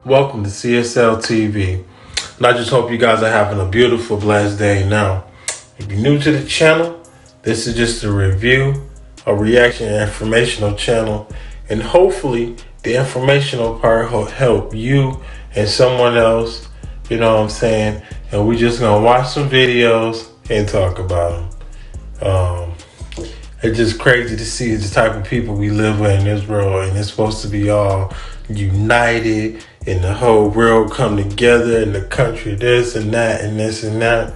Welcome to CSL TV. And I just hope you guys are having a beautiful, blessed day. Now, if you're new to the channel, this is just a review, a reaction, and informational channel. And hopefully, the informational part will help you and someone else. You know what I'm saying? And we're just going to watch some videos and talk about them. It's just crazy to see the type of people we live with in this world, and it's supposed to be all united and the whole world come together in the country, this and that and this and that.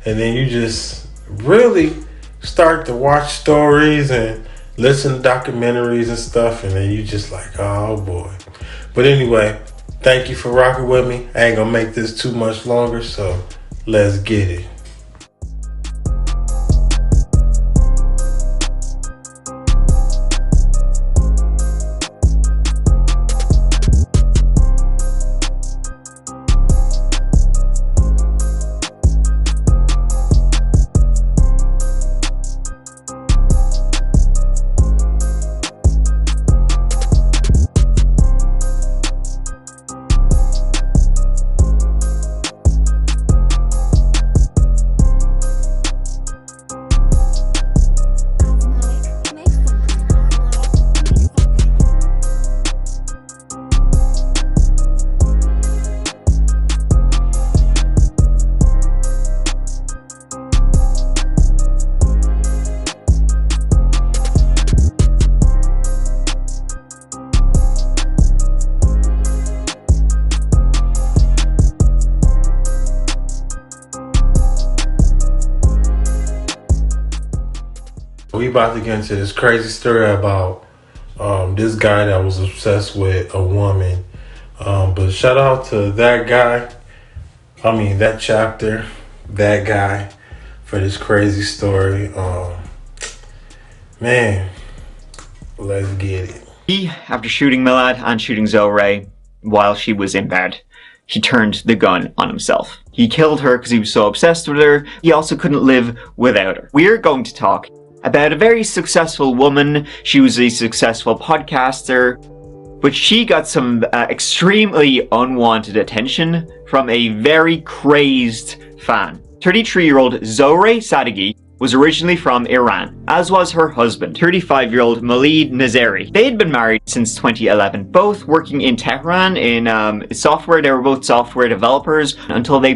And then you just really start to watch stories and listen to documentaries and stuff, and then you just like, oh boy. But anyway, thank you for rocking with me. I ain't gonna make this too much longer, so let's get it. We about to get into this crazy story about this guy that was obsessed with a woman. But shout out to that guy, that chapter, that guy, for this crazy story. Man, let's get it. He, after shooting Milad and shooting Zoe while she was in bed, he turned the gun on himself. He killed her because he was so obsessed with her. He also couldn't live without her. We're going to talk about a very successful woman. She was a successful podcaster, but she got some extremely unwanted attention from a very crazed fan. 33-year-old Zoe Sadeghi was originally from Iran, as was her husband, 35-year-old Malid Nazeri. They had been married since 2011, both working in Tehran in software. They were both software developers until the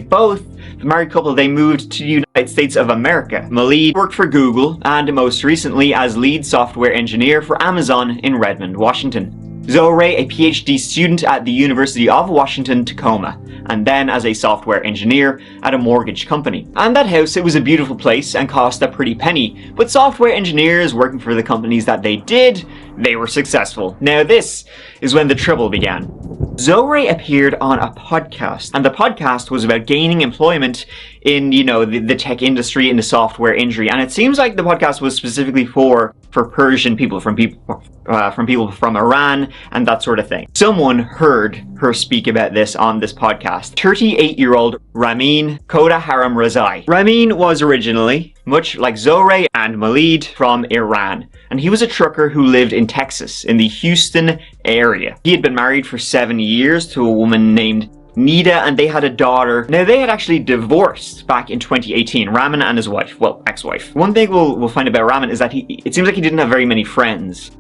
married couple, they moved to the United States of America. Malid worked for Google and most recently as lead software engineer for Amazon in Redmond, Washington. Zoe, a PhD student at the University of Washington, Tacoma, and then as a software engineer at a mortgage company. And that house, it was a beautiful place and cost a pretty penny, but software engineers working for the companies that they did, they were successful. Now this is when the trouble began. Zoe appeared on a podcast, and the podcast was about gaining employment in, the tech industry, in the software industry. And it seems like the podcast was specifically for Persian people, from people from Iran and that sort of thing. Someone heard her speak about this on this podcast. 38-year-old Ramin Koda Haram Razai. Ramin was originally, much like Zoe and Malid, from Iran, and he was a trucker who lived in Texas, in the Houston area. He had been married for 7 years to a woman named Nida, and they had a daughter. Now, they had actually divorced back in 2018, Ramin and his wife, well, ex-wife. One thing we'll find about Ramin is that it seems like he didn't have very many friends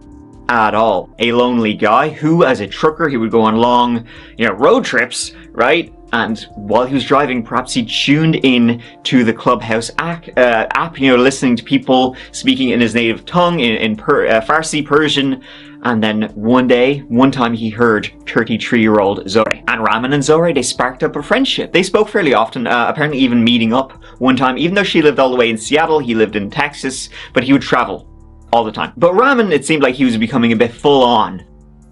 at all. A lonely guy who, as a trucker, he would go on long, road trips, right? And while he was driving, perhaps he tuned in to the Clubhouse app, listening to people speaking in his native tongue, in Farsi, Persian. And then one time he heard 33-year-old Zoe. And Ramin and Zoe, they sparked up a friendship. They spoke fairly often, apparently even meeting up one time. Even though she lived all the way in Seattle, he lived in Texas, but he would travel all the time. But Ramin, it seemed like he was becoming a bit full on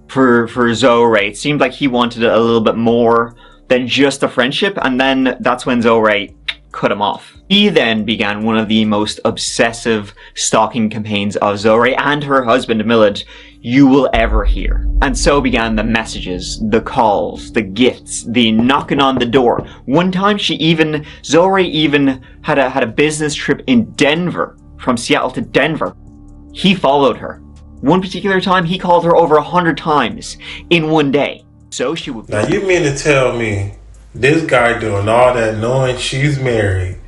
for Zoe. It seemed like he wanted a little bit more than just a friendship, and then that's when Zoe cut him off. He then began one of the most obsessive stalking campaigns of Zoe and her husband Milad you will ever hear. And so began the messages, the calls, the gifts, the knocking on the door. One time Zoe even had a business trip in Denver, from Seattle to Denver. He followed her. One particular time he called her over 100 times in one day. So she would. Now you mean to tell me this guy doing all that knowing she's married,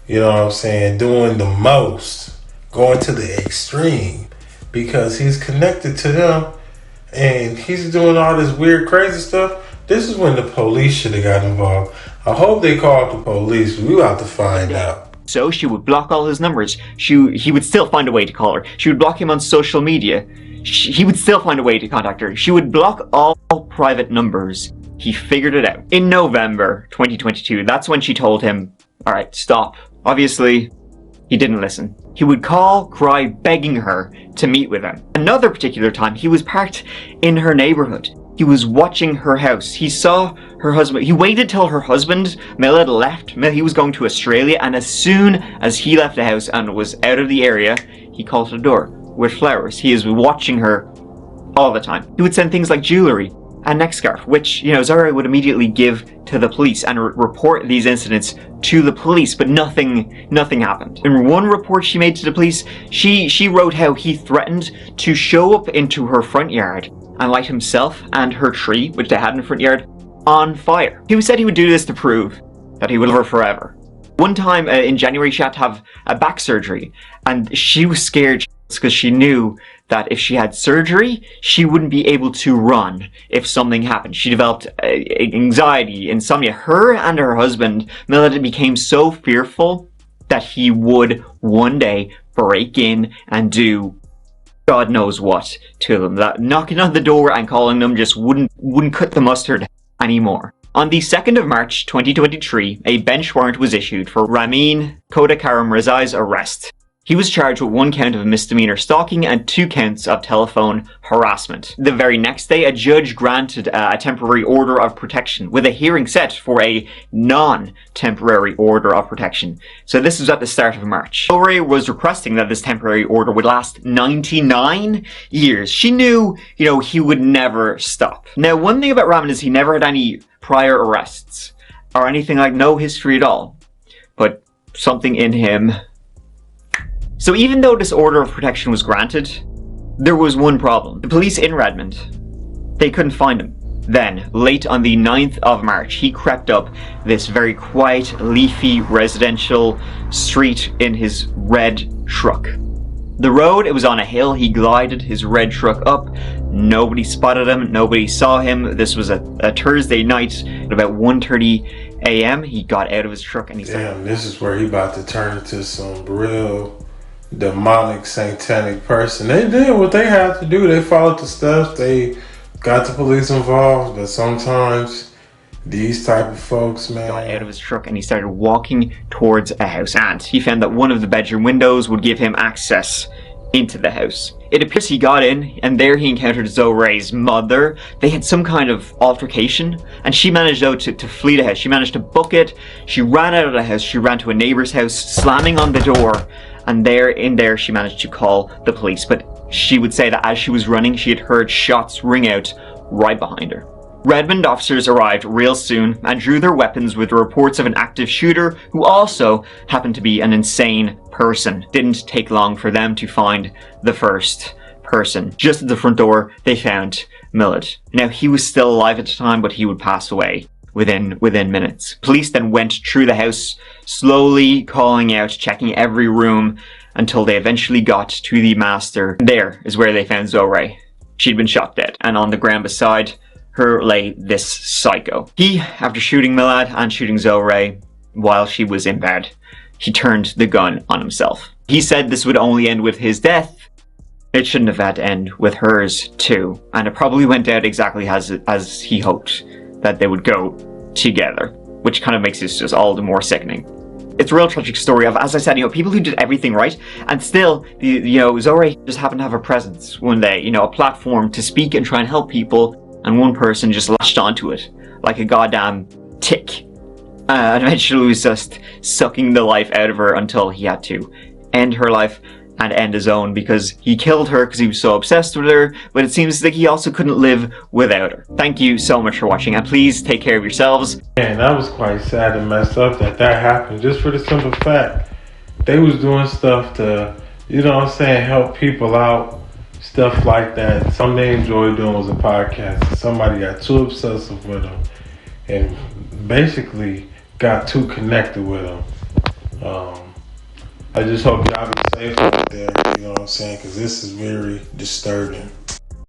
you know what I'm saying, doing the most, going to the extreme because he's connected to them and he's doing all this weird crazy stuff. This is when the police should have got involved. I hope they called the police. We have to find out. So she would block all his numbers. He would still find a way to call her. She would block him on social media. He would still find a way to contact her. She would block all private numbers. He figured it out. In November 2022, that's when she told him, all right, stop. Obviously, he didn't listen. He would call, cry, begging her to meet with him. Another particular time, he was parked in her neighborhood. He was watching her house. He saw her husband. He waited till her husband, Millard, left. He was going to Australia, and as soon as he left the house and was out of the area, he called to the door with flowers. He is watching her all the time. He would send things like jewelry and neck scarf, which, Zora would immediately give to the police and report these incidents to the police, but nothing happened. In one report she made to the police, she wrote how he threatened to show up into her front yard and light himself and her tree, which they had in the front yard, on fire. He said he would do this to prove that he would love her forever. One time in January, she had to have a back surgery, and she was scared because she knew that if she had surgery, she wouldn't be able to run if something happened. She developed anxiety, insomnia. Her and her husband, Millard, became so fearful that he would one day break in and do God knows what to them. That knocking on the door and calling them just wouldn't cut the mustard anymore. On the 2nd of March 2023, a bench warrant was issued for Ramin Kodakaram Rezai's arrest. He was charged with 1 count of misdemeanor stalking and 2 counts of telephone harassment. The very next day, a judge granted a temporary order of protection, with a hearing set for a non-temporary order of protection. So this was at the start of March. Zora was requesting that this temporary order would last 99 years. She knew, he would never stop. Now, one thing about Ramin is he never had any prior arrests or anything, like no history at all. But something in him. So even though this order of protection was granted, there was one problem. The police in Redmond, they couldn't find him. Then, late on the 9th of March, he crept up this very quiet, leafy residential street in his red truck. The road, it was on a hill. He glided his red truck up. Nobody spotted him. Nobody saw him. This was a Thursday night at about 1:30 a.m. He got out of his truck and he said, "Damn, this is where he about to turn into some real demonic, satanic person." They did what they had to do. They followed the steps. They got the police involved. But sometimes these type of folks, man, got out of his truck and he started walking towards a house. And he found that one of the bedroom windows would give him access into the house. It appears he got in, and there he encountered Zora's mother. They had some kind of altercation, and she managed, though, to flee the house. She managed to book it. She ran out of the house. She ran to a neighbor's house, slamming on the door. And in there, she managed to call the police. But she would say that as she was running, she had heard shots ring out right behind her. Redmond officers arrived real soon and drew their weapons with reports of an active shooter who also happened to be an insane person. Didn't take long for them to find the first person. Just at the front door, they found Millard. Now, he was still alive at the time, but he would pass away within minutes. Police then went through the house, slowly calling out, checking every room, until they eventually got to the master. There is where they found Zora. She'd been shot dead, and on the ground beside her lay this psycho. He, after shooting Millard and shooting Zora while she was in bed, he turned the gun on himself. He said this would only end with his death. It shouldn't have had to end with hers too, and it probably went out exactly as he hoped, that they would go together, which kind of makes this just all the more sickening. It's a real tragic story of, as I said, people who did everything right, and still, Zora just happened to have a presence one day, a platform to speak and try and help people, and one person just latched onto it like a goddamn tick. And eventually was just sucking the life out of her until he had to end her life and end his own, because he killed her because he was so obsessed with her, but it seems like he also couldn't live without her. Thank you so much for watching, and please take care of yourselves. Man, that was quite sad and messed up that happened, just for the simple fact they was doing stuff to, help people out, stuff like that. Something they enjoy doing was a podcast. Somebody got too obsessive with them and basically got too connected with them. I just hope y'all be safe out there, you know what I'm saying? Because this is very disturbing.